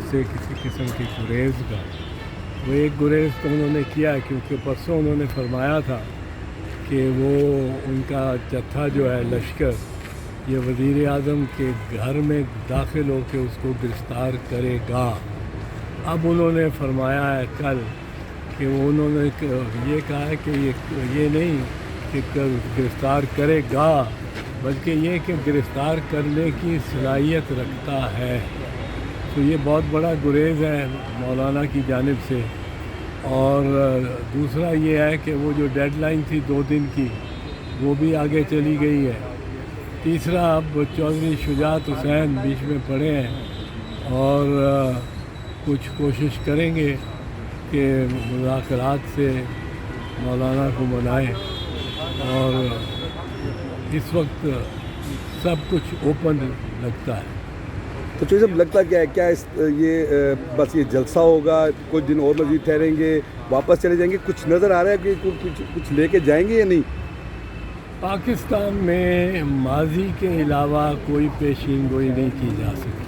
से किसी किस्म की गुरेज का। वो एक गुरेज तो उन्होंने किया क्योंकि परसों उन्होंने फरमाया था कि वो उनका जत्था जो है लश्कर ये वज़ीर आज़म के घर में दाखिल होकर उसको गिरफ़्तार करेगा। अब उन्होंने फरमाया है कल कि उन्होंने ये कहा है कि ये नहीं कि गिरफ़्तार करेगा, बल्कि ये कि गिरफ़्तार करने की सलाहियत रखता है। तो ये बहुत बड़ा गुरेज़ है मौलाना की जानिब से। और दूसरा ये है कि वो जो डेडलाइन थी 2 दिन की वो भी आगे चली गई है। तीसरा अब चौधरी शुजात हुसैन बीच में पड़े हैं और कुछ कोशिश करेंगे कि मुज़ाकरात से मौलाना को मनाएं। और इस वक्त सब कुछ ओपन लगता है। तो चौधरी साहब लगता क्या है, क्या बस ये जलसा होगा, कुछ दिन और मजीद ठहरेंगे, वापस चले जाएंगे? कुछ नज़र आ रहा है कि कुछ लेके जाएंगे या नहीं? पाकिस्तान में माजी के अलावा कोई पेशीन गोई नहीं की जा सकती।